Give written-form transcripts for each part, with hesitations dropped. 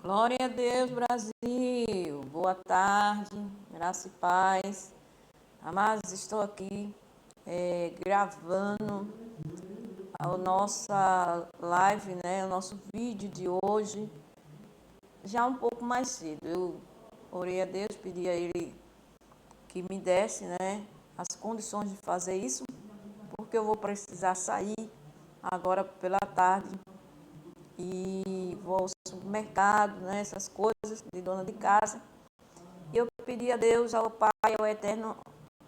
Glória a Deus, Brasil. Boa tarde, graça e paz. Amados, estou aqui gravando a nossa live, né? O nosso vídeo de hoje, já um pouco mais cedo. Eu orei a Deus, pedi a Ele que me desse, né, as condições de fazer isso, porque eu vou precisar sair agora pela tarde e vou ao supermercado, né, essas coisas de dona de casa. E eu pedi a Deus, ao Pai, ao Eterno,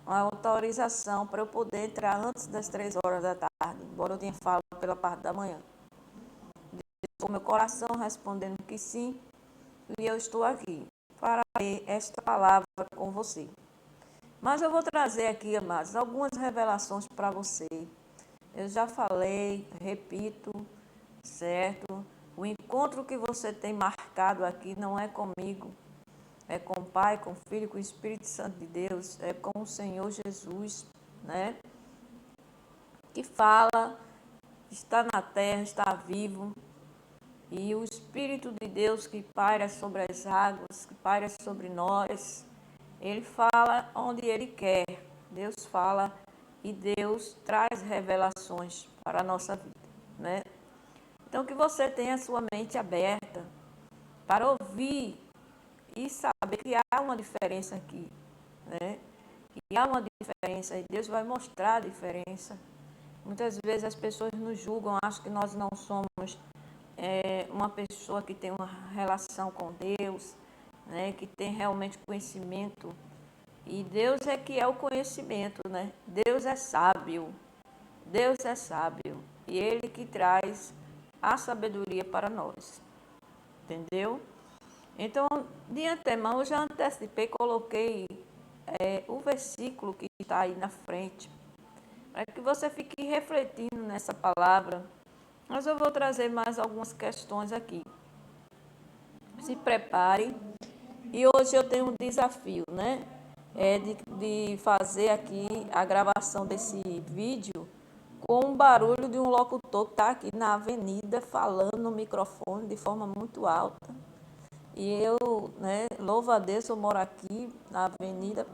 a autorização para eu poder entrar antes das 3 horas da tarde, embora eu tenha falado pela parte da manhã. O meu coração respondendo que sim, e eu estou aqui para ler esta palavra com você. Mas eu vou trazer aqui, amados, algumas revelações para você. Eu já falei, repito, certo? O encontro que você tem marcado aqui não é comigo, é com o Pai, com o Filho, com o Espírito Santo de Deus, é com o Senhor Jesus, né? Que fala, está na terra, está vivo, e o Espírito de Deus que paira sobre as águas, que paira sobre nós, ele fala onde ele quer. Deus fala e Deus traz revelações para a nossa vida, né? Então que você tenha a sua mente aberta para ouvir e saber que há uma diferença aqui, né? Que há uma diferença e Deus vai mostrar a diferença. Muitas vezes as pessoas nos julgam, acham que nós não somos uma pessoa que tem uma relação com Deus, né? Que tem realmente conhecimento. E Deus é que é o conhecimento, né? Deus é sábio. Deus é sábio. E Ele que traz a sabedoria para nós. Entendeu? Então, de antemão, eu já antecipei, coloquei o versículo que está aí na frente, para que você fique refletindo nessa palavra. Mas eu vou trazer mais algumas questões aqui. Se prepare. E hoje eu tenho um desafio, né? De fazer aqui a gravação desse vídeo com o barulho de um locutor que está aqui na avenida falando no microfone de forma muito alta. E eu, né, louvo a Deus, eu moro aqui na avenida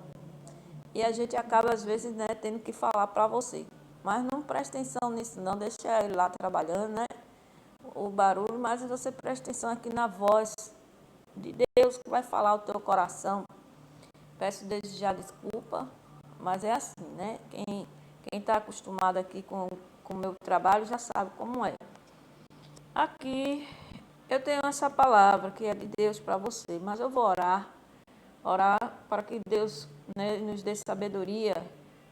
e a gente acaba às vezes, né, tendo que falar para você. Mas não preste atenção nisso não, deixa ele lá trabalhando, né, o barulho, mas você preste atenção aqui na voz de Deus que vai falar o teu coração. Peço desde já desculpa, mas é assim, né, quem está acostumado aqui com o meu trabalho já sabe como é. Aqui eu tenho essa palavra que é de Deus para você, mas eu vou orar para que Deus, né, nos dê sabedoria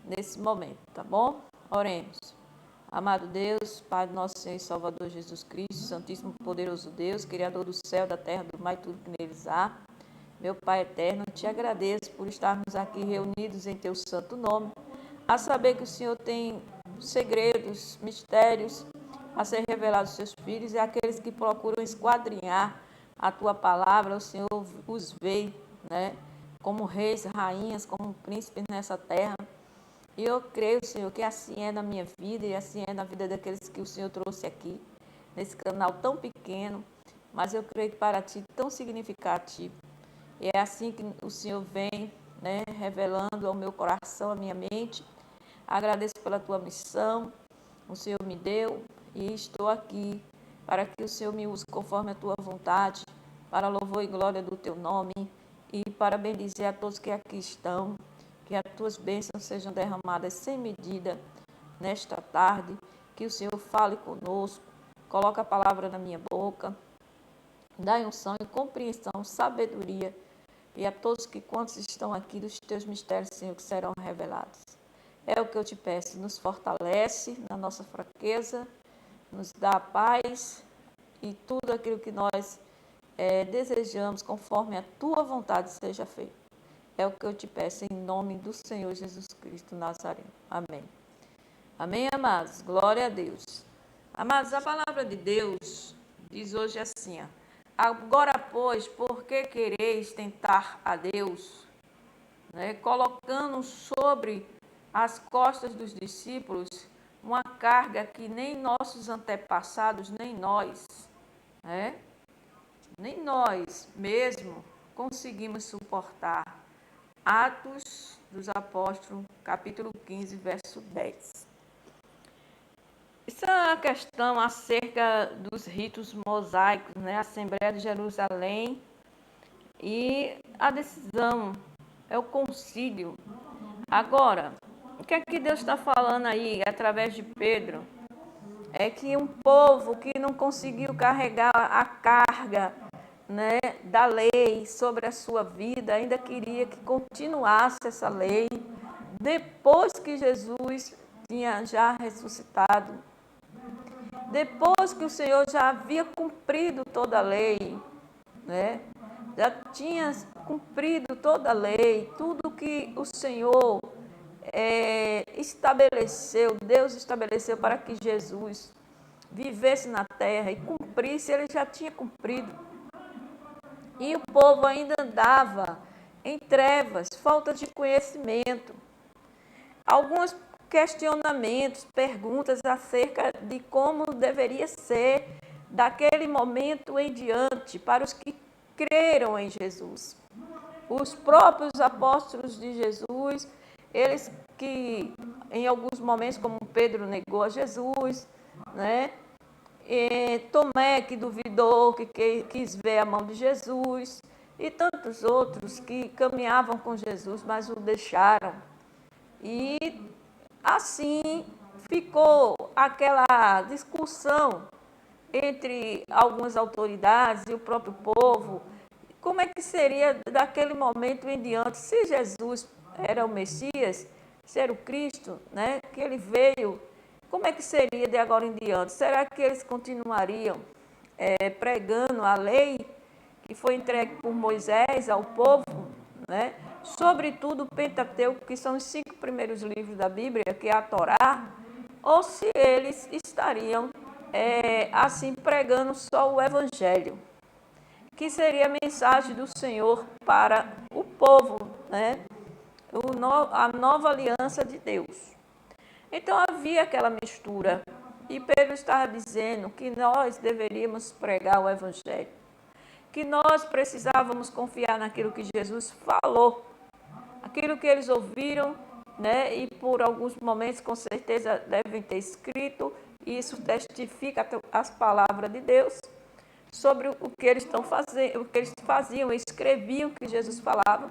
nesse momento, tá bom? Oremos. Amado Deus, Pai do nosso Senhor e Salvador Jesus Cristo, Santíssimo Poderoso Deus, Criador do céu, da terra, do mar e tudo que neles há. Meu Pai eterno, te agradeço por estarmos aqui reunidos em teu santo nome, a saber que o Senhor tem segredos, mistérios a ser revelados aos seus filhos e aqueles que procuram esquadrinhar a tua palavra, o Senhor os vê, né, como reis, rainhas, como príncipes nessa terra. E eu creio, Senhor, que assim é na minha vida e assim é na vida daqueles que o Senhor trouxe aqui, nesse canal tão pequeno, mas eu creio que para ti tão significativo. E é assim que o Senhor vem, né, revelando ao meu coração, à minha mente. Agradeço pela tua missão, o Senhor me deu e estou aqui para que o Senhor me use conforme a tua vontade, para louvor e glória do teu nome e para bendizer a todos que aqui estão, que as tuas bênçãos sejam derramadas sem medida nesta tarde, que o Senhor fale conosco, coloque a palavra na minha boca, dá unção e compreensão, sabedoria, e a todos que quantos estão aqui dos teus mistérios, Senhor, que serão revelados. É o que eu te peço, nos fortalece na nossa fraqueza, nos dá a paz e tudo aquilo que nós desejamos, conforme a tua vontade seja feito. É o que eu te peço em nome do Senhor Jesus Cristo Nazareno. Amém. Amém, amados? Glória a Deus. Amados, a palavra de Deus diz hoje assim, ó, agora, pois, por que quereis tentar a Deus? Né, colocando sobre as costas dos discípulos uma carga que nem nossos antepassados, nem nós, né, nem nós mesmo conseguimos suportar. Atos dos Apóstolos, capítulo 15, verso 10. Isso é uma questão acerca dos ritos mosaicos, né? A Assembleia de Jerusalém e a decisão é o concílio. Agora, o que é que Deus está falando aí através de Pedro? É que um povo que não conseguiu carregar a carga, né, da lei sobre a sua vida, ainda queria que continuasse essa lei depois que Jesus tinha já ressuscitado, depois que o Senhor já havia cumprido toda a lei, né? Já tinha cumprido toda a lei, tudo que o Senhor estabeleceu, Deus estabeleceu para que Jesus vivesse na terra e cumprisse, ele já tinha cumprido. E o povo ainda andava em trevas, falta de conhecimento. Alguns questionamentos, perguntas acerca de como deveria ser daquele momento em diante para os que creram em Jesus. Os próprios apóstolos de Jesus, eles que em alguns momentos, como Pedro negou a Jesus, né? E Tomé que duvidou, que quis ver a mão de Jesus, e tantos outros que caminhavam com Jesus, mas o deixaram. E assim ficou aquela discussão entre algumas autoridades e o próprio povo. Como é que seria daquele momento em diante, se Jesus era o Messias, se era o Cristo, né, que ele veio, como é que seria de agora em diante? Será que eles continuariam pregando a lei que foi entregue por Moisés ao povo, né? Sobretudo o Pentateuco, que são os 5 primeiros livros da Bíblia, que é a Torá, ou se eles estariam assim pregando só o Evangelho, que seria a mensagem do Senhor para o povo, né? A nova aliança de Deus. Então havia aquela mistura, e Pedro estava dizendo que nós deveríamos pregar o Evangelho, que nós precisávamos confiar naquilo que Jesus falou, aquilo que eles ouviram, né? E por alguns momentos com certeza devem ter escrito, e isso testifica as palavras de Deus sobre o que eles estão fazendo, o que eles faziam, escreviam o que Jesus falava,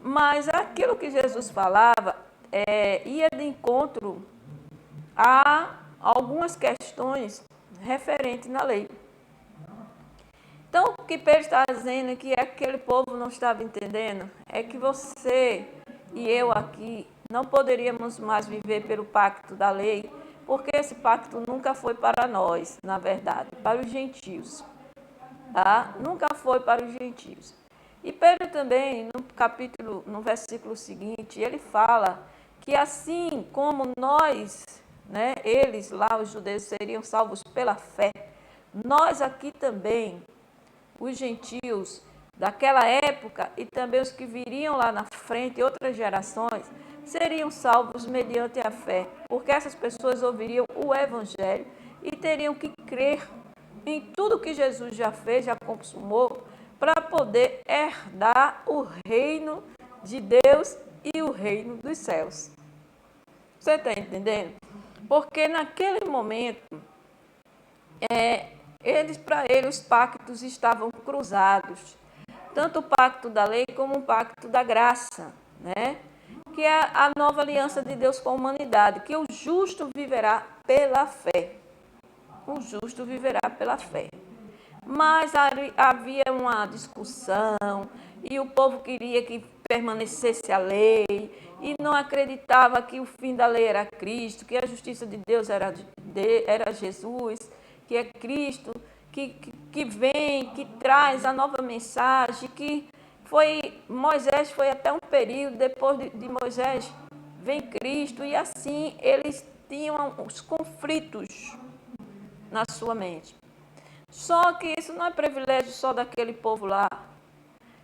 mas aquilo que Jesus falava ia de encontro a algumas questões referentes na lei. Então, o que Pedro está dizendo é que aquele povo não estava entendendo, é que você e eu aqui não poderíamos mais viver pelo pacto da lei, porque esse pacto nunca foi para nós, na verdade, para os gentios. Tá? Nunca foi para os gentios. E Pedro também, no versículo seguinte, ele fala que assim como nós, né, eles lá, os judeus, seriam salvos pela fé, nós aqui também, os gentios daquela época e também os que viriam lá na frente, outras gerações, seriam salvos mediante a fé, porque essas pessoas ouviriam o Evangelho e teriam que crer em tudo que Jesus já fez, já consumou, para poder herdar o reino de Deus e o reino dos céus. Você está entendendo? Porque naquele momento, para eles, os pactos estavam cruzados. Tanto o pacto da lei como o pacto da graça, né? Que é a nova aliança de Deus com a humanidade, que o justo viverá pela fé. O justo viverá pela fé. Mas havia uma discussão e o povo queria que permanecesse a lei e não acreditava que o fim da lei era Cristo, que a justiça de Deus era Jesus, que é Cristo, que vem, que traz a nova mensagem, que Moisés foi até um período, depois de Moisés vem Cristo, e assim eles tinham os conflitos na sua mente. Só que isso não é privilégio só daquele povo lá.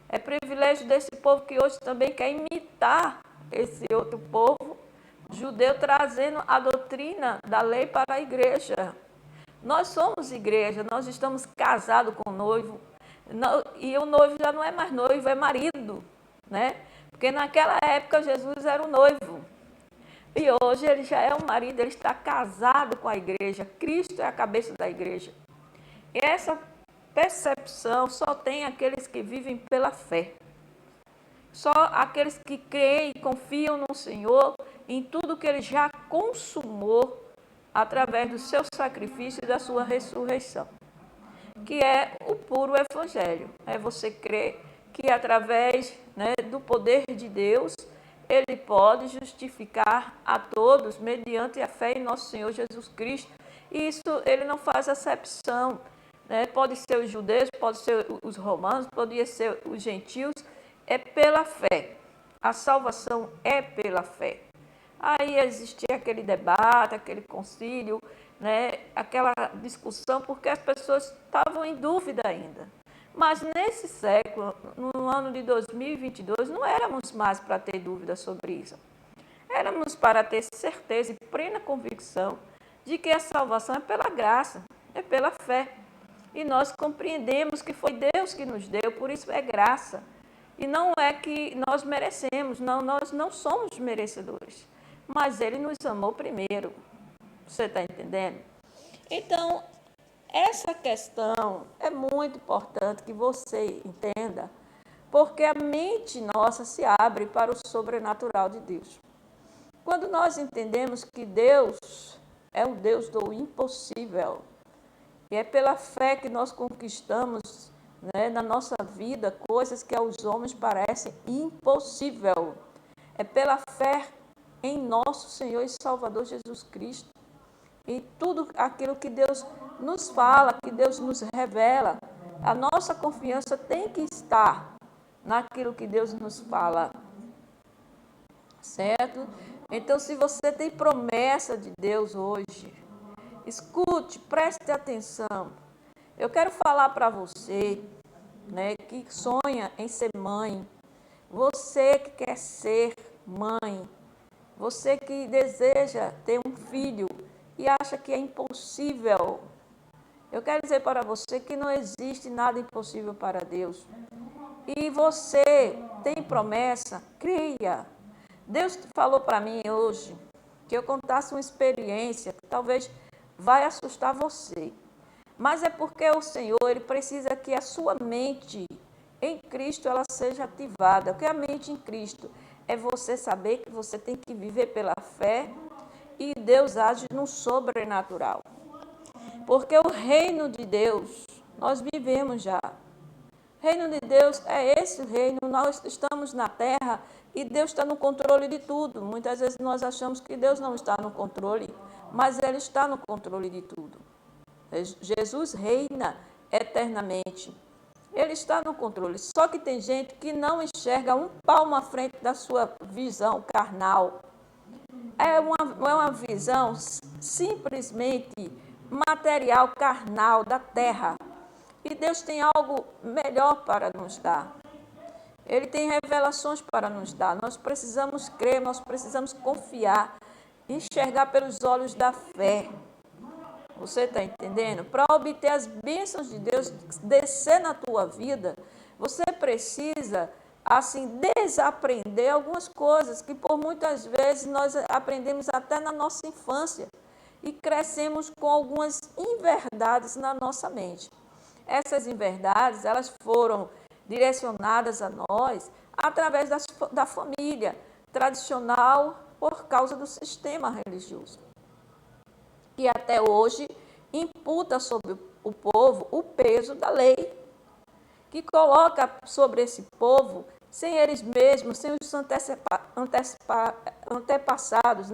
É privilégio desse povo que hoje também quer imitar esse outro povo judeu, trazendo a doutrina da lei para a igreja. Nós somos igreja, nós estamos casados com o noivo, E o noivo já não é mais noivo, é marido, né? Porque naquela época Jesus era o noivo. E hoje ele já é o marido, ele está casado com a igreja. Cristo é a cabeça da igreja. E essa percepção só tem aqueles que vivem pela fé. Só aqueles que creem e confiam no Senhor em tudo que Ele já consumou através do seu sacrifício e da sua ressurreição, que é o puro evangelho. É você crer que através, né, do poder de Deus, Ele pode justificar a todos mediante a fé em nosso Senhor Jesus Cristo. E isso Ele não faz acepção, né? Pode ser os judeus, pode ser os romanos, pode ser os gentios. É pela fé. A salvação é pela fé. Aí existia aquele debate, aquele concílio, né, aquela discussão, porque as pessoas estavam em dúvida ainda. Mas nesse século, no ano de 2022, não éramos mais para ter dúvida sobre isso. Éramos para ter certeza e plena convicção de que a salvação é pela graça, é pela fé. E nós compreendemos que foi Deus que nos deu, por isso é graça. E não é que nós merecemos, não, nós não somos merecedores. Mas Ele nos amou primeiro. Você está entendendo? Então, essa questão é muito importante que você entenda, porque a mente nossa se abre para o sobrenatural de Deus. Quando nós entendemos que Deus é o Deus do impossível, e é pela fé que nós conquistamos, né, na nossa vida coisas que aos homens parecem impossível. É pela fé em nosso Senhor e Salvador Jesus Cristo. E tudo aquilo que Deus nos fala, que Deus nos revela, a nossa confiança tem que estar naquilo que Deus nos fala. Certo? Então, se você tem promessa de Deus hoje, escute, preste atenção. Eu quero falar para você, né, que sonha em ser mãe, você que quer ser mãe, você que deseja ter um filho e acha que é impossível. Eu quero dizer para você que não existe nada impossível para Deus. E você tem promessa, creia. Deus falou para mim hoje que eu contasse uma experiência que talvez vai assustar você. Mas é porque o Senhor, Ele precisa que a sua mente em Cristo ela seja ativada. O que é a mente em Cristo? É você saber que você tem que viver pela fé e Deus age no sobrenatural. Porque o reino de Deus, nós vivemos já. O reino de Deus é esse reino, nós estamos na terra e Deus está no controle de tudo. Muitas vezes nós achamos que Deus não está no controle, mas Ele está no controle de tudo. Jesus reina eternamente. Ele está no controle. Só que tem gente que não enxerga um palmo à frente da sua visão carnal. É uma visão simplesmente material, carnal, da terra. E Deus tem algo melhor para nos dar. Ele tem revelações para nos dar. Nós precisamos crer, nós precisamos confiar, enxergar pelos olhos da fé. Você está entendendo? Para obter as bênçãos de Deus descer na tua vida, você precisa, assim, desaprender algumas coisas que por muitas vezes nós aprendemos até na nossa infância e crescemos com algumas inverdades na nossa mente. Essas inverdades, elas foram direcionadas a nós através da família tradicional por causa do sistema religioso. Que até hoje imputa sobre o povo o peso da lei, que coloca sobre esse povo, sem eles mesmos, sem os antepassados,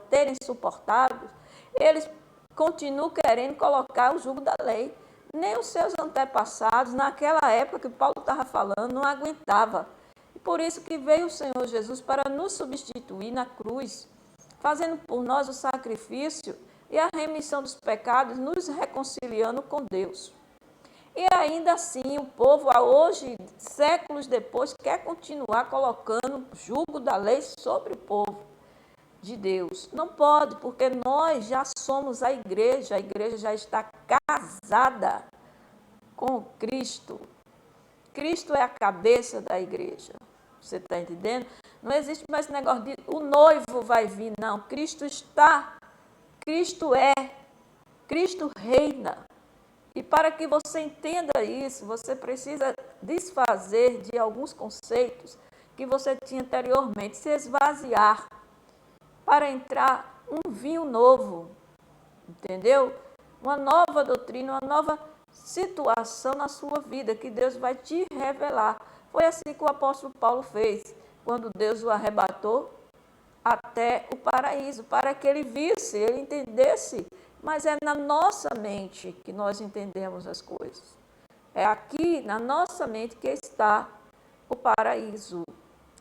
terem suportado, eles continuam querendo colocar o jugo da lei. Nem os seus antepassados, naquela época que Paulo estava falando, não aguentava. E por isso que veio o Senhor Jesus para nos substituir na cruz, fazendo por nós o sacrifício e a remissão dos pecados, nos reconciliando com Deus. E ainda assim, o povo, hoje, séculos depois, quer continuar colocando o jugo da lei sobre o povo de Deus. Não pode, porque nós já somos a igreja já está casada com Cristo. Cristo é a cabeça da igreja. Você está entendendo? Não existe mais esse negócio de o noivo vai vir, não. Cristo está, Cristo é, Cristo reina. E para que você entenda isso, você precisa desfazer de alguns conceitos que você tinha anteriormente, se esvaziar para entrar um vinho novo, entendeu? Uma nova doutrina, uma nova situação na sua vida que Deus vai te revelar. Foi assim que o apóstolo Paulo fez, quando Deus o arrebatou até o paraíso, para que ele visse, ele entendesse. Mas é na nossa mente que nós entendemos as coisas. É aqui, na nossa mente, que está o paraíso.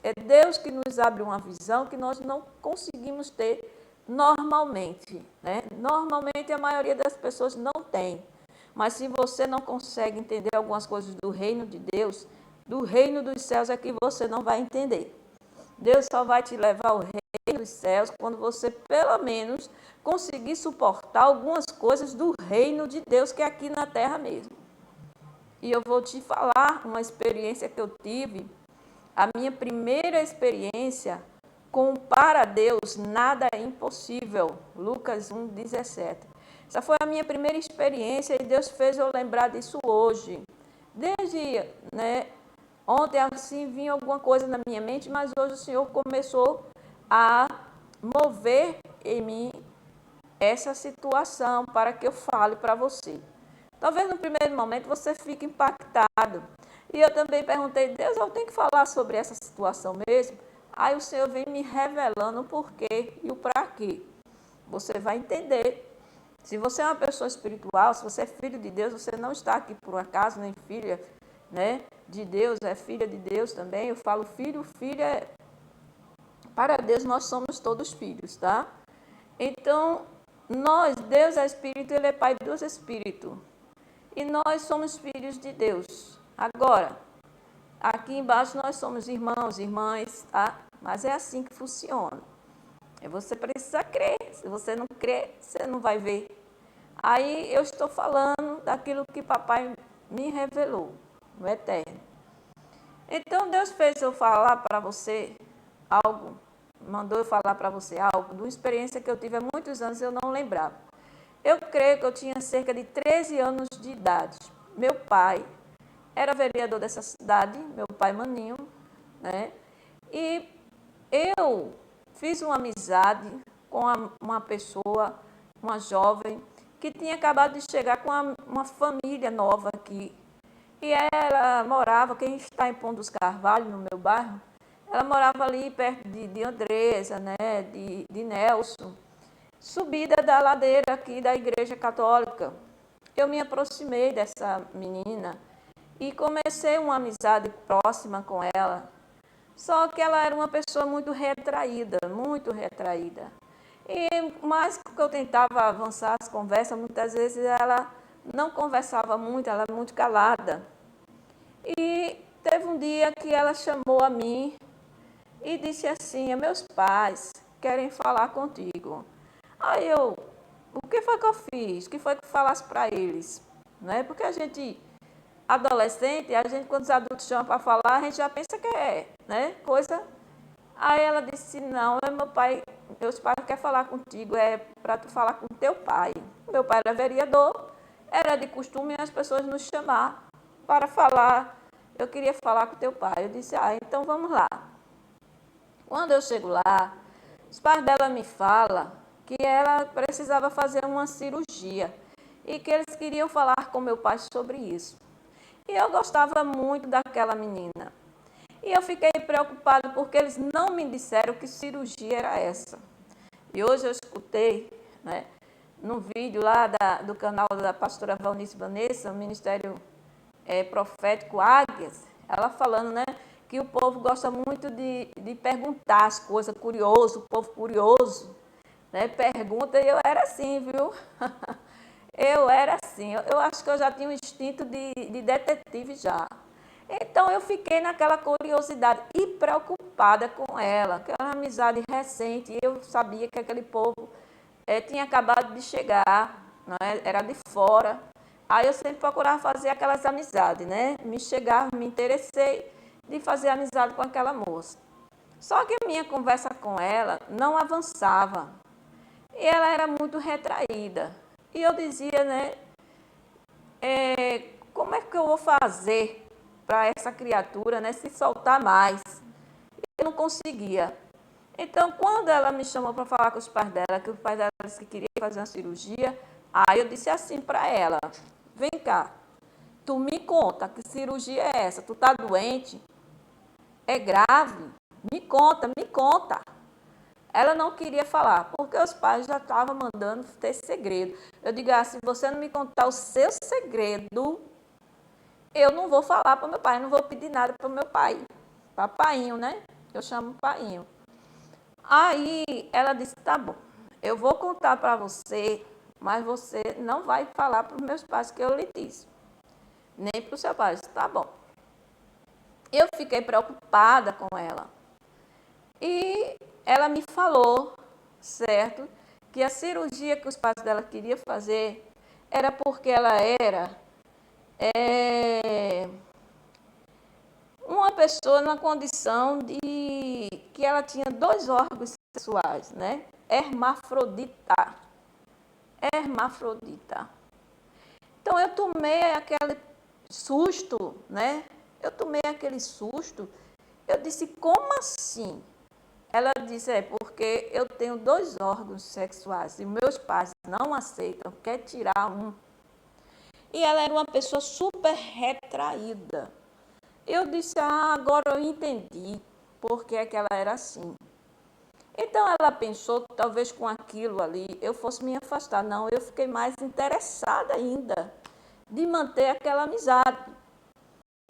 É Deus que nos abre uma visão que nós não conseguimos ter normalmente, né? Normalmente a maioria das pessoas não tem. Mas se você não consegue entender algumas coisas do reino de Deus, do reino dos céus é que você não vai entender. Deus só vai te levar ao reino dos céus quando você, pelo menos, conseguir suportar algumas coisas do reino de Deus, que é aqui na terra mesmo. E eu vou te falar uma experiência que eu tive, a minha primeira experiência com para Deus nada é impossível. Lucas 1,17. Essa foi a minha primeira experiência e Deus fez eu lembrar disso hoje. Desde, ontem assim vinha alguma coisa na minha mente, mas hoje o Senhor começou a mover em mim essa situação para que eu fale para você. Talvez no primeiro momento você fique impactado. E eu também perguntei, Deus, eu tenho que falar sobre essa situação mesmo? Aí o Senhor vem me revelando o porquê e o para quê. Você vai entender. Se você é uma pessoa espiritual, se você é filho de Deus, você não está aqui por um acaso, nem filha, de Deus, é filha de Deus também. Eu falo filho, filha, para Deus nós somos todos filhos, tá? Então, Deus é espírito, Ele é pai dos espíritos. E nós somos filhos de Deus. Agora, aqui embaixo nós somos irmãos, irmãs, tá? Mas é assim que funciona. Você precisa crer. Se você não crer, você não vai ver. Aí eu estou falando daquilo que papai me revelou, no eterno. Então Deus fez eu falar para você algo, mandou eu falar para você algo, de uma experiência que eu tive há muitos anos e eu não lembrava. Eu creio que eu tinha cerca de 13 anos de idade. Meu pai era vereador dessa cidade, meu pai Maninho, E eu fiz uma amizade com uma pessoa, uma jovem, que tinha acabado de chegar com uma família nova aqui. E ela morava, quem está em Pão dos Carvalhos, no meu bairro, ela morava ali perto de Andresa, de Nelson, subida da ladeira aqui da Igreja Católica. Eu me aproximei dessa menina e comecei uma amizade próxima com ela. Só que ela era uma pessoa muito retraída, muito retraída. E mais que eu tentava avançar as conversas, muitas vezes ela não conversava muito, ela era muito calada. E teve um dia que ela chamou a mim e disse assim, meus pais querem falar contigo. Aí o que foi que eu fiz? O que foi que eu falasse para eles? Porque a gente, adolescente, a gente quando os adultos chamam para falar, a gente já pensa que é, coisa. Aí ela disse, não, meus pais querem falar contigo, é para tu falar com teu pai. Meu pai era vereador, era de costume as pessoas nos chamar para falar, eu queria falar com teu pai. Eu disse, então vamos lá. Quando eu chego lá, os pais dela me falam que ela precisava fazer uma cirurgia e que eles queriam falar com meu pai sobre isso. E eu gostava muito daquela menina. E eu fiquei preocupada porque eles não me disseram que cirurgia era essa. E hoje eu escutei, num vídeo lá do canal da pastora Valnice Vanessa, o Ministério Profético Águias, ela falando, que o povo gosta muito de perguntar as coisas, curioso, o povo curioso, pergunta, e eu era assim, viu? Eu era assim, eu acho que eu já tinha um instinto de detetive já. Então eu fiquei naquela curiosidade e preocupada com ela, que era uma amizade recente, e eu sabia que aquele povo tinha acabado de chegar, era de fora. Aí eu sempre procurava fazer aquelas amizades, né? Me chegava, me interessei de fazer amizade com aquela moça. Só que a minha conversa com ela não avançava. E ela era muito retraída. E eu dizia, né? Como é que eu vou fazer para essa criatura, né, se soltar mais? Eu não conseguia. Então, quando ela me chamou para falar com os pais dela, que os pais dela disse que queria fazer uma cirurgia, aí eu disse assim para ela: vem cá, tu me conta que cirurgia é essa? Tu tá doente? É grave? Me conta, me conta. Ela não queria falar, porque os pais já estavam mandando ter segredo. Eu digo, se você não me contar o seu segredo, eu não vou falar para o meu pai, não vou pedir nada para o meu pai. Papainho, né? Eu chamo painho. Aí ela disse, tá bom, eu vou contar para você, mas você não vai falar para os meus pais que eu lhe disse. Nem para o seu pai. Eu disse, tá bom. Eu fiquei preocupada com ela. E ela me falou, certo, que a cirurgia que os pais dela queriam fazer era porque ela era uma pessoa numa condição de que ela tinha 2 órgãos sexuais, né? Hermafrodita. Hermafrodita. Então eu tomei aquele susto, né? Eu tomei aquele susto. Eu disse, como assim? Ela disse, porque eu tenho 2 órgãos sexuais e meus pais não aceitam, quer tirar um. E ela era uma pessoa super retraída. Eu disse, agora eu entendi por que é que ela era assim. Então ela pensou que talvez com aquilo ali eu fosse me afastar. Não, eu fiquei mais interessada ainda de manter aquela amizade.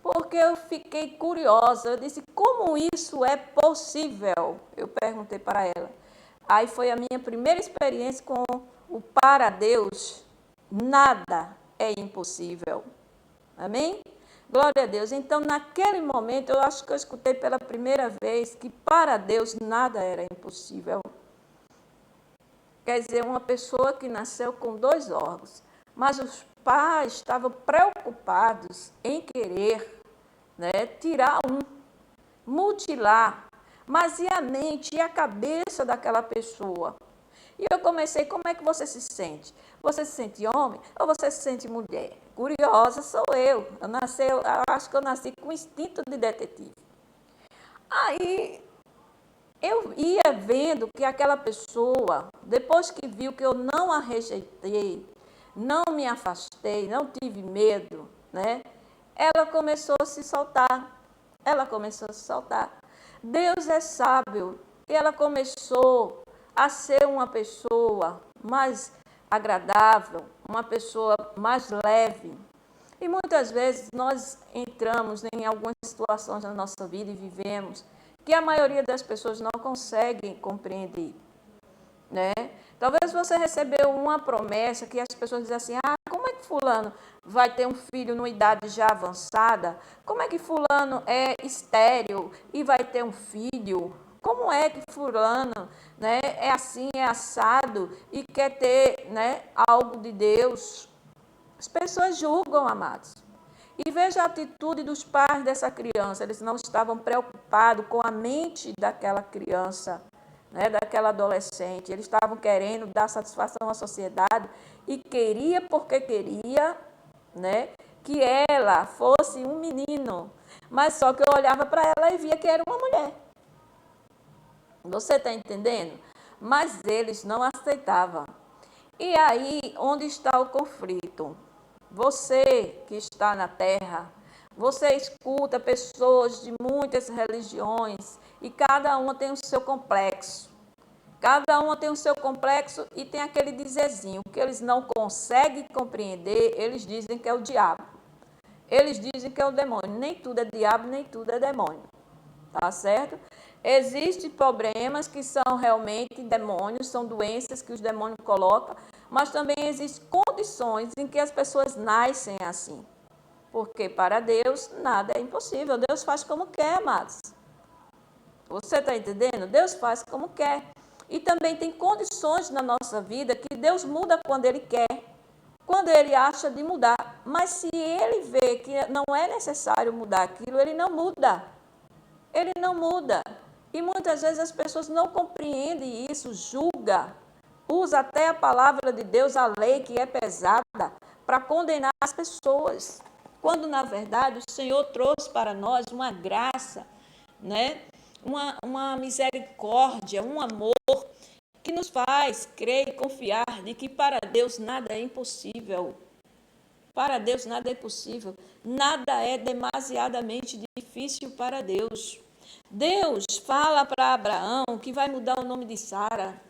Porque eu fiquei curiosa, eu disse, como isso é possível? Eu perguntei para ela. Aí foi a minha primeira experiência com o para Deus, nada é impossível. Amém? Glória a Deus. Então, naquele momento, eu acho que eu escutei pela primeira vez que para Deus nada era impossível. Quer dizer, uma pessoa que nasceu com 2 órgãos, mas os pais estavam preocupados em querer, né, tirar um, mutilar, mas e a mente e a cabeça daquela pessoa? E eu comecei, como é que você se sente? Você se sente homem ou você se sente mulher? Curiosa sou eu. Eu acho que eu nasci com instinto de detetive. Aí eu ia vendo que aquela pessoa, depois que viu que eu não a rejeitei, não me afastei, não tive medo, né? Ela começou a se soltar. Ela começou a se soltar. Deus é sábio. E ela começou a ser uma pessoa mais agradável, uma pessoa mais leve. E muitas vezes nós entramos em algumas situações na nossa vida e vivemos que a maioria das pessoas não conseguem compreender, né? Talvez você recebeu uma promessa que as pessoas dizem assim, como é que fulano vai ter um filho numa idade já avançada? Como é que fulano é estéril e vai ter um filho? Como é que fulano, né, é assim, é assado e quer ter, né, algo de Deus? As pessoas julgam, amados. E veja a atitude dos pais dessa criança. Eles não estavam preocupados com a mente daquela criança, né, daquela adolescente. Eles estavam querendo dar satisfação à sociedade e queria porque queria, né, que ela fosse um menino. Mas só que eu olhava para ela e via que era uma mulher. Você está entendendo? Mas eles não aceitavam. E aí, onde está o conflito? Você que está na terra, você escuta pessoas de muitas religiões e cada uma tem o seu complexo. Cada uma tem o seu complexo e tem aquele dizerzinho que eles não conseguem compreender, eles dizem que é o diabo. Eles dizem que é o demônio. Nem tudo é diabo, nem tudo é demônio. Tá certo? Existem problemas que são realmente demônios, são doenças que os demônios colocam, mas também existem condições em que as pessoas nascem assim. Porque para Deus nada é impossível. Deus faz como quer, amados. Você está entendendo? Deus faz como quer. E também tem condições na nossa vida que Deus muda quando Ele quer. quando ele acha de mudar. Mas se ele vê que não é necessário mudar aquilo, ele não muda. Ele não muda. E muitas vezes as pessoas não compreendem isso, julga, usa até a palavra de Deus, a lei que é pesada, para condenar as pessoas. Quando, na verdade, o Senhor trouxe para nós uma graça, né? uma misericórdia, um amor que nos faz crer e confiar de que para Deus nada é impossível. Para Deus nada é impossível. Nada é demasiadamente difícil para Deus. Deus fala para Abraão que vai mudar o nome de Sara,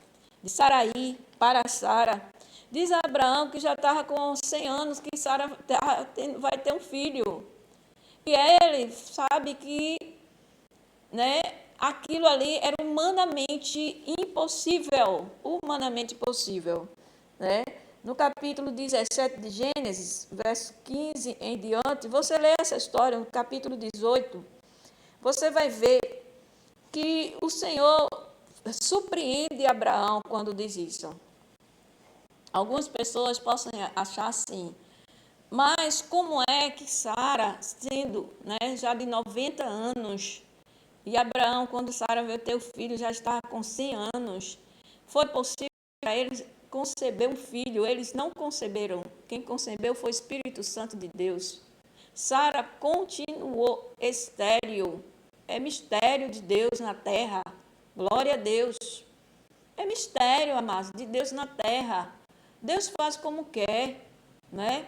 de Saraí para Sara. Diz a Abraão que já estava com 100 anos que Sara vai ter um filho. E ele sabe que, né, aquilo ali era humanamente impossível, né? No capítulo 17 de Gênesis, verso 15 em diante, você lê essa história, no capítulo 18, você vai ver que o Senhor surpreende Abraão quando diz isso. Algumas pessoas possam achar assim, mas como é que Sara, sendo, né, já de 90 anos, e Abraão, quando Sara veio ter o filho, já estava com 100 anos, foi possível para eles conceber um filho? Eles não conceberam. Quem concebeu foi o Espírito Santo de Deus. Sara continuou estéril. É mistério de Deus na terra. Glória a Deus. É mistério, amados, de Deus na terra. Deus faz como quer, né?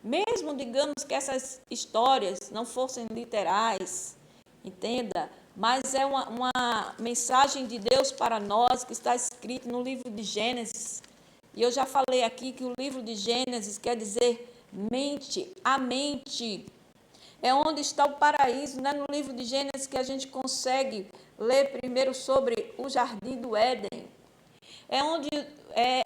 Mesmo, digamos, que essas histórias não fossem literais, entenda, mas é uma mensagem de Deus para nós que está escrito no livro de Gênesis. E eu já falei aqui que o livro de Gênesis quer dizer mente, a mente. É onde está o paraíso, né? No livro de Gênesis que a gente consegue ler primeiro sobre o jardim do Éden. É onde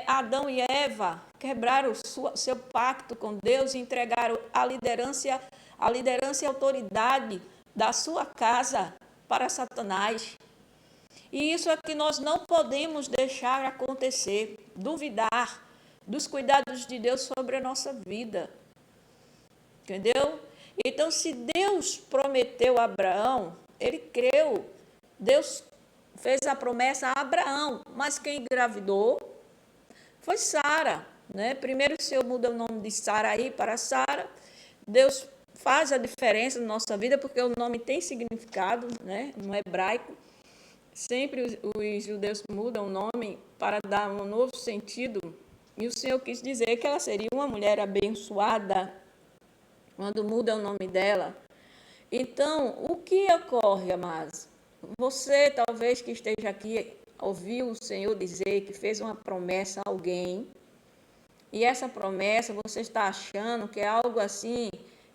Adão e Eva quebraram seu pacto com Deus e entregaram a liderança e a autoridade da sua casa para Satanás. E isso é que nós não podemos deixar acontecer, duvidar dos cuidados de Deus sobre a nossa vida. Entendeu? Então, se Deus prometeu a Abraão, ele creu. Deus fez a promessa a Abraão, mas quem engravidou foi Sara, né? Primeiro o Senhor muda o nome de Saraí para Sara. Deus faz a diferença na nossa vida, porque o nome tem significado, né? No hebraico. Sempre os judeus mudam o nome para dar um novo sentido. E o Senhor quis dizer que ela seria uma mulher abençoada quando muda o nome dela. Então, o que ocorre, amados? Você, talvez, que esteja aqui, ouviu o Senhor dizer que fez uma promessa a alguém, e essa promessa você está achando que é algo assim,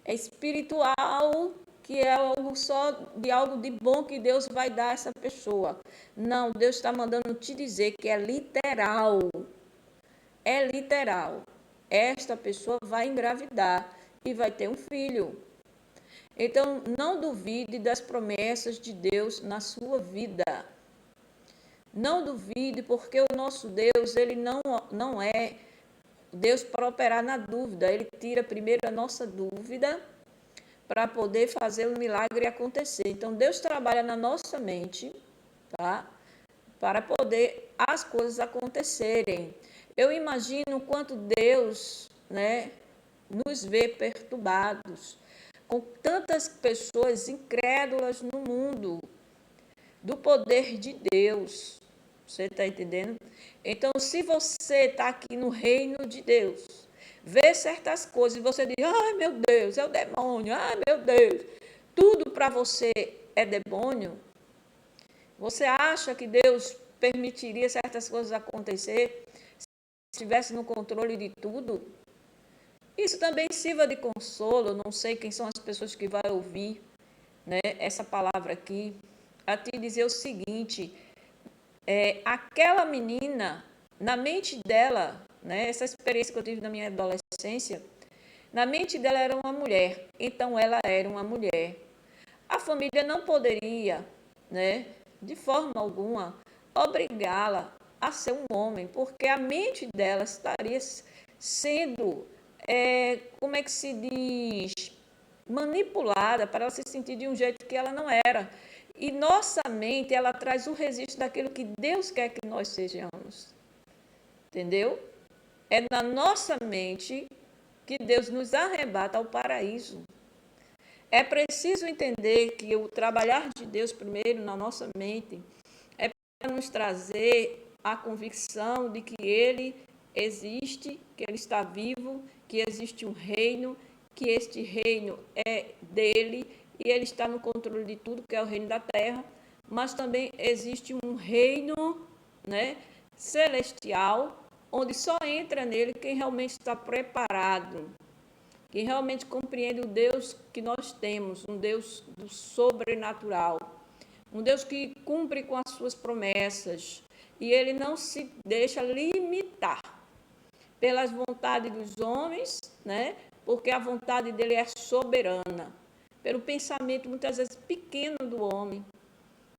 é espiritual, que é algo só de algo de bom que Deus vai dar a essa pessoa. Não, Deus está mandando te dizer que é literal. É literal. Esta pessoa vai engravidar e vai ter um filho. Então, não duvide das promessas de Deus na sua vida. Não duvide, porque o nosso Deus, ele não é Deus para operar na dúvida. Ele tira primeiro a nossa dúvida para poder fazer o milagre acontecer. Então, Deus trabalha na nossa mente, tá? Para poder as coisas acontecerem. Eu imagino quanto Deus, né, nos vê perturbados, com tantas pessoas incrédulas no mundo, do poder de Deus. Você está entendendo? Então, se você está aqui no reino de Deus, vê certas coisas e você diz, ai meu Deus, é o demônio, ai meu Deus, tudo para você é demônio, você acha que Deus permitiria certas coisas acontecer se estivesse no controle de tudo? Isso também sirva de consolo, não sei quem são as pessoas que vão ouvir, né, essa palavra aqui, a te dizer o seguinte, aquela menina, na mente dela, né, essa experiência que eu tive na minha adolescência, na mente dela era uma mulher, então ela era uma mulher. A família não poderia, né, de forma alguma, obrigá-la a ser um homem, porque a mente dela estaria sendo como é que se diz, manipulada para ela se sentir de um jeito que ela não era. E nossa mente, ela traz o registro daquilo que Deus quer que nós sejamos. Entendeu? É na nossa mente que Deus nos arrebata ao paraíso. É preciso entender que o trabalhar de Deus primeiro na nossa mente é para nos trazer a convicção de que Ele existe, que Ele está vivo, que existe um reino, que este reino é dele e Ele está no controle de tudo, que é o reino da terra, mas também existe um reino, né, celestial, onde só entra nele quem realmente está preparado, quem realmente compreende o Deus que nós temos, um Deus do sobrenatural, um Deus que cumpre com as suas promessas e ele não se deixa limitar pelas vontades dos homens, né? Porque a vontade dele é soberana, pelo pensamento muitas vezes pequeno do homem.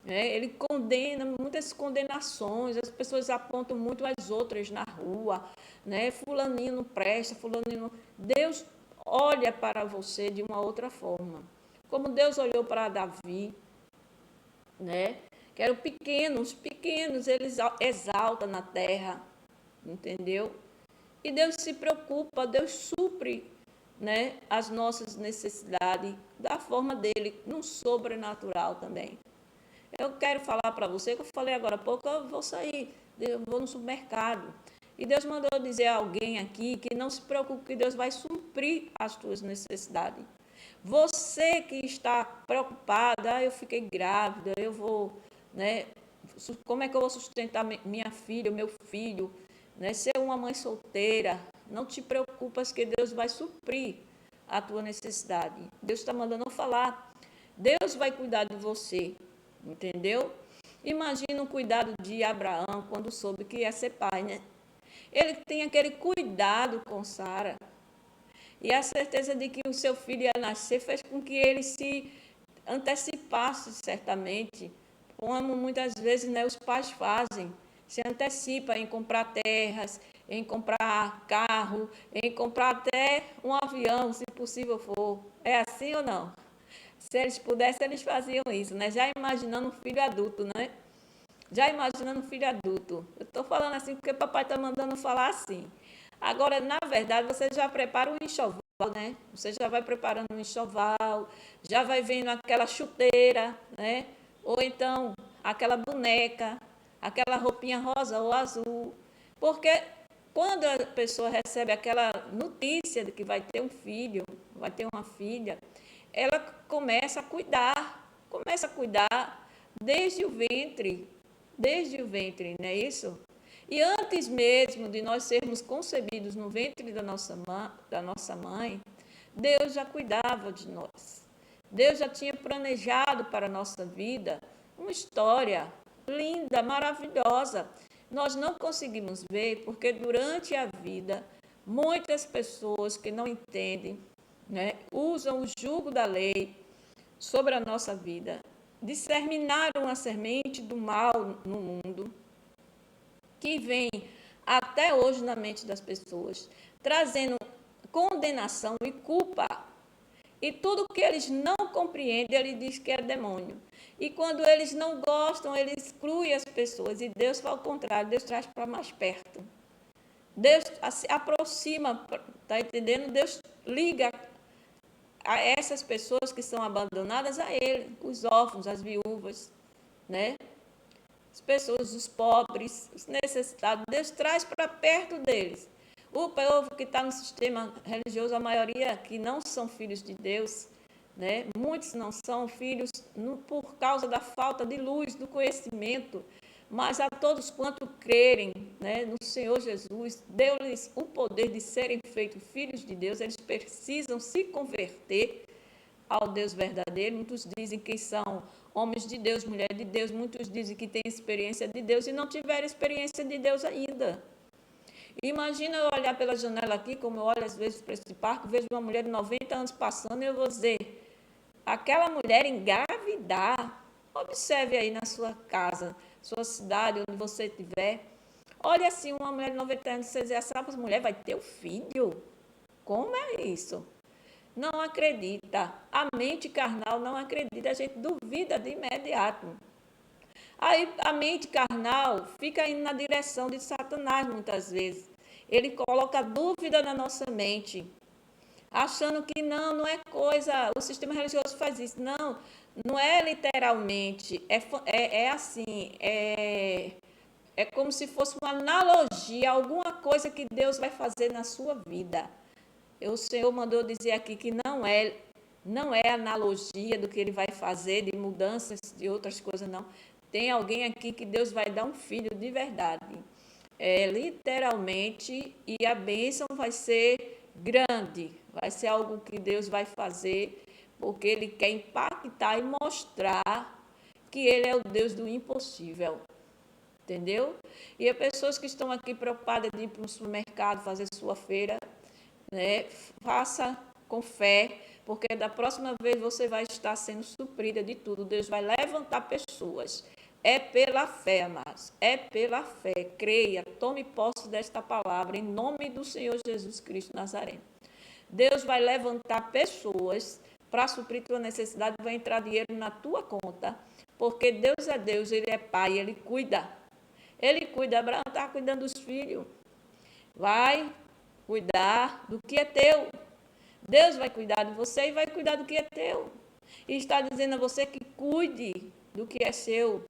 Ele condena muitas condenações, as pessoas apontam muito as outras na rua, né? Fulaninho não presta, fulaninho não... Deus olha para você de uma outra forma. Como Deus olhou para Davi, né? Que eram pequenos eles exaltam na terra, entendeu? E Deus se preocupa, Deus supre, né, as nossas necessidades da forma dele, no sobrenatural também. Eu quero falar para você, que eu falei agora há pouco, eu vou sair, eu vou no supermercado. E Deus mandou dizer a alguém aqui que não se preocupe, que Deus vai suprir as tuas necessidades. Você que está preocupada, eu fiquei grávida, eu vou, né? Como é que eu vou sustentar minha filha, meu filho, né? Ser uma mãe solteira, não te preocupas que Deus vai suprir a tua necessidade. Deus está mandando falar. Deus vai cuidar de você, entendeu? Imagina o cuidado de Abraão quando soube que ia ser pai, né? Ele tem aquele cuidado com Sara. E a certeza de que o seu filho ia nascer fez com que ele se antecipasse certamente, como muitas vezes, né, os pais fazem, se antecipa em comprar terras, em comprar carro, em comprar até um avião, se possível for. É assim ou não? Se eles pudessem, eles faziam isso, né? Já imaginando um filho adulto, né? Já imaginando um filho adulto. Eu estou falando assim porque o papai está mandando falar assim. Agora, na verdade, você já prepara o enxoval, né? Você já vai preparando o enxoval, já vai vendo aquela chuteira, né? Ou então aquela boneca, aquela roupinha rosa ou azul. Porque quando a pessoa recebe aquela notícia de que vai ter um filho, vai ter uma filha, ela começa a cuidar desde o ventre, não é isso? E antes mesmo de nós sermos concebidos no ventre da nossa mãe, Deus já cuidava de nós. Deus já tinha planejado para a nossa vida uma história linda, maravilhosa. Nós não conseguimos ver porque durante a vida, muitas pessoas que não entendem, né, usam o jugo da lei sobre a nossa vida, disseminaram a semente do mal no mundo, que vem até hoje na mente das pessoas, trazendo condenação e culpa. E tudo que eles não compreendem, ele diz que é demônio. E quando eles não gostam, ele exclui as pessoas. E Deus faz o contrário, Deus traz para mais perto. Deus se aproxima, está entendendo? Deus liga a essas pessoas que são abandonadas a ele, os órfãos, as viúvas, né? As pessoas, os pobres, os necessitados, Deus traz para perto deles. O povo que está no sistema religioso, a maioria que não são filhos de Deus, né? Muitos não são filhos por causa da falta de luz, do conhecimento, mas a todos quanto crerem, né, no Senhor Jesus, deu-lhes o poder de serem feitos filhos de Deus, eles precisam se converter ao Deus verdadeiro. Muitos dizem que são homens de Deus, mulher de Deus, muitos dizem que têm experiência de Deus e não tiveram experiência de Deus ainda. Imagina eu olhar pela janela aqui, como eu olho às vezes para esse parque, vejo uma mulher de 90 anos passando e eu vou dizer, aquela mulher engravidar, observe aí na sua casa, sua cidade, onde você estiver, olha assim uma mulher de 90 anos, você diz, essa mulher vai ter um filho? Como é isso? Não acredita. A mente carnal não acredita, a gente duvida de imediato. Aí a mente carnal fica indo na direção de Satanás muitas vezes. Ele coloca dúvida na nossa mente, achando que não é coisa, o sistema religioso faz isso. Não, não é literalmente, é assim, é como se fosse uma analogia, alguma coisa que Deus vai fazer na sua vida. O Senhor mandou dizer aqui que não é analogia do que Ele vai fazer, de mudanças, de outras coisas, não. Tem alguém aqui que Deus vai dar um filho de verdade. Literalmente, e a bênção vai ser grande, vai ser algo que Deus vai fazer, porque Ele quer impactar e mostrar que Ele é o Deus do impossível. Entendeu? E as pessoas que estão aqui preocupadas de ir para um supermercado fazer sua feira, né? Faça com fé, porque da próxima vez você vai estar sendo suprida de tudo. Deus vai levantar pessoas. É pela fé, amados. É pela fé. Creia, tome posse desta palavra em nome do Senhor Jesus Cristo Nazareno. Deus vai levantar pessoas para suprir tua necessidade, vai entrar dinheiro na tua conta, porque Deus é Deus, Ele é Pai, Ele cuida. Ele cuida. Abraão está cuidando dos filhos. Vai cuidar do que é teu. Deus vai cuidar de você e vai cuidar do que é teu. E está dizendo a você que cuide do que é seu,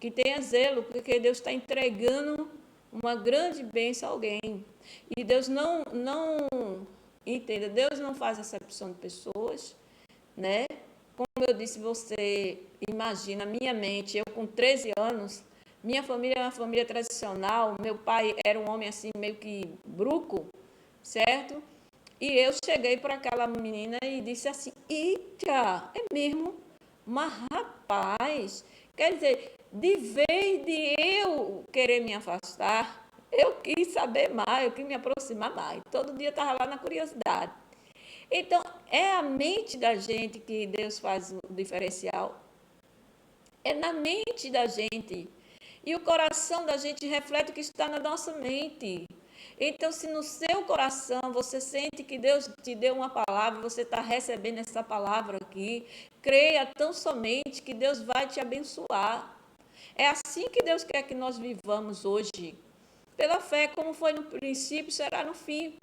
que tenha zelo, porque Deus está entregando uma grande bênção a alguém. E Deus não entenda, Deus não faz acepção de pessoas, né? Como eu disse, você imagina, minha mente, eu com 13 anos, minha família é uma família tradicional, meu pai era um homem assim meio que bruco, certo? E eu cheguei para aquela menina e disse assim, eita, é mesmo? Mas rapaz, quer dizer, de vez de eu querer me afastar, eu quis saber mais, eu quis me aproximar mais. Todo dia eu estava lá na curiosidade. Então, é a mente da gente que Deus faz o diferencial. É na mente da gente. E o coração da gente reflete o que está na nossa mente. Então, se no seu coração você sente que Deus te deu uma palavra, você está recebendo essa palavra aqui, creia tão somente que Deus vai te abençoar. É assim que Deus quer que nós vivamos hoje. Pela fé, como foi no princípio, será no fim.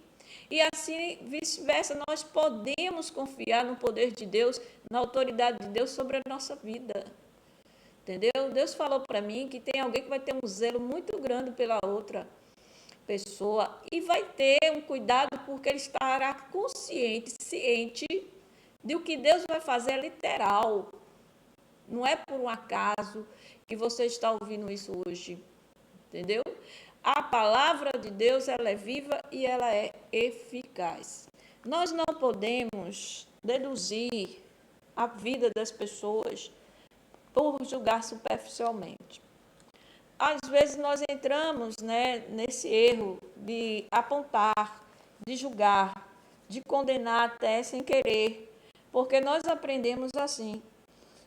E assim, vice-versa, nós podemos confiar no poder de Deus, na autoridade de Deus sobre a nossa vida. Entendeu? Deus falou para mim que tem alguém que vai ter um zelo muito grande pela outra pessoa e vai ter um cuidado porque ele estará consciente, ciente de o que Deus vai fazer é literal. Não é por um acaso que você está ouvindo isso hoje. Entendeu? A palavra de Deus, ela é viva e ela é eficaz. Nós não podemos deduzir a vida das pessoas por julgar superficialmente. Às vezes nós entramos, né, nesse erro de apontar, de julgar, de condenar até sem querer, porque nós aprendemos assim.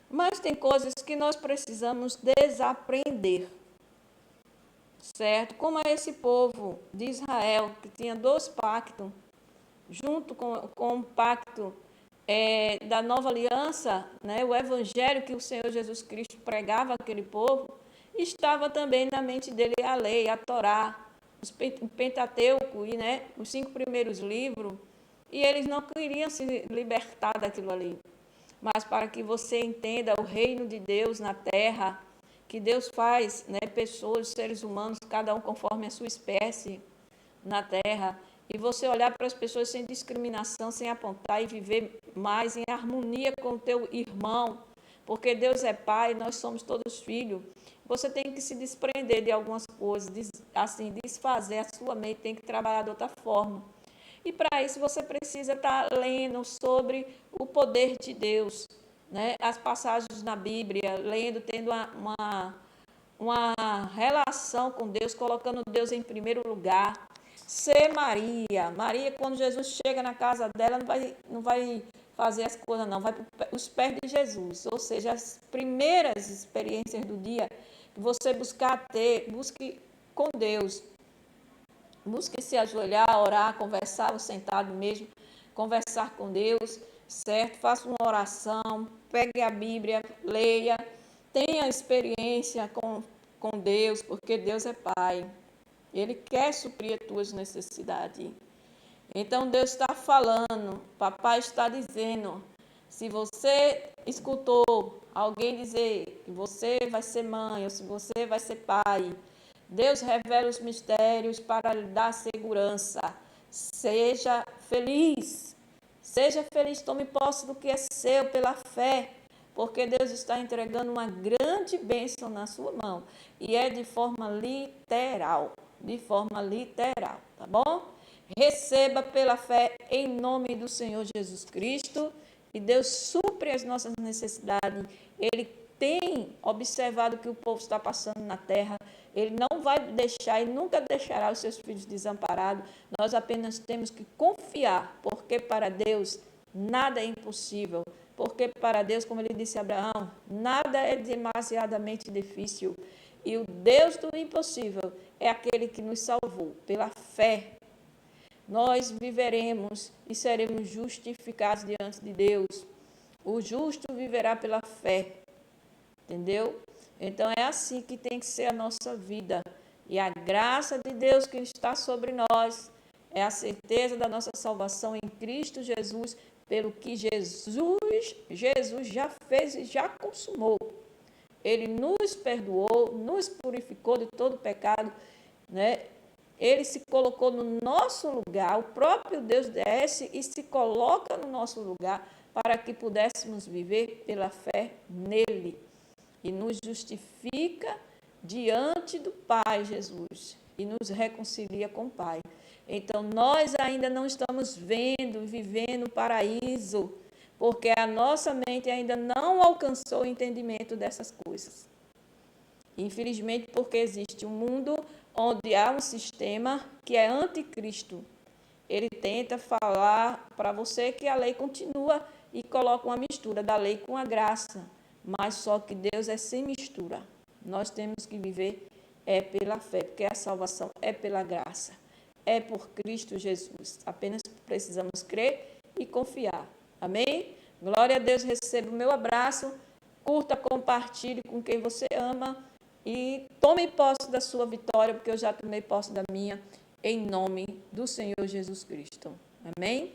Mas tem coisas que nós precisamos desaprender, certo? Como é esse povo de Israel, que tinha 2 pactos, junto com o pacto da nova aliança, né, o evangelho que o Senhor Jesus Cristo pregava àquele povo, estava também na mente dele a lei, a Torá, o Pentateuco e, né, os 5 primeiros livros, e eles não queriam se libertar daquilo ali. Mas para que você entenda o reino de Deus na terra, que Deus faz, né, pessoas, seres humanos, cada um conforme a sua espécie na terra, e você olhar para as pessoas sem discriminação, sem apontar e viver mais em harmonia com o teu irmão, porque Deus é Pai, nós somos todos filhos. Você tem que se desprender de algumas coisas, assim, desfazer a sua mente, tem que trabalhar de outra forma. E para isso você precisa estar lendo sobre o poder de Deus, né? As passagens na Bíblia, lendo, tendo uma relação com Deus, colocando Deus em primeiro lugar. Ser Maria. Maria, quando Jesus chega na casa dela, não vai fazer as coisas, não. Vai para os pés de Jesus. Ou seja, as primeiras experiências do dia que você busque com Deus. Busque se ajoelhar, orar, conversar, ou sentado mesmo, conversar com Deus, certo? Faça uma oração, pegue a Bíblia, leia, tenha experiência com Deus, porque Deus é Pai. Ele quer suprir as tuas necessidades. Então Deus está falando, papai está dizendo, se você escutou alguém dizer que você vai ser mãe, ou se você vai ser pai, Deus revela os mistérios para lhe dar segurança. Seja feliz, tome posse do que é seu pela fé, porque Deus está entregando uma grande bênção na sua mão, e é de forma literal, tá bom? Receba pela fé em nome do Senhor Jesus Cristo, e Deus supre as nossas necessidades. Ele tem observado o que o povo está passando na terra. Ele não vai deixar e nunca deixará os seus filhos desamparados. Nós apenas temos que confiar, porque para Deus nada é impossível. Porque para Deus, como ele disse a Abraão, nada é demasiadamente difícil. E o Deus do impossível é aquele que nos salvou pela fé. Nós viveremos e seremos justificados diante de Deus. O justo viverá pela fé, entendeu? Então é assim que tem que ser a nossa vida. E a graça de Deus que está sobre nós é a certeza da nossa salvação em Cristo Jesus, pelo que Jesus já fez e já consumou. Ele nos perdoou, nos purificou de todo pecado, né? Ele se colocou no nosso lugar, o próprio Deus desce e se coloca no nosso lugar para que pudéssemos viver pela fé nele. E nos justifica diante do Pai Jesus e nos reconcilia com o Pai. Então, nós ainda não estamos vivendo o paraíso, porque a nossa mente ainda não alcançou o entendimento dessas coisas. Infelizmente, porque existe um mundo onde há um sistema que é anticristo. Ele tenta falar para você que a lei continua e coloca uma mistura da lei com a graça. Mas só que Deus é sem mistura. Nós temos que viver pela fé, porque a salvação é pela graça. É por Cristo Jesus. Apenas precisamos crer e confiar. Amém? Glória a Deus, receba o meu abraço. Curta, compartilhe com quem você ama. E tome posse da sua vitória, porque eu já tomei posse da minha, em nome do Senhor Jesus Cristo. Amém?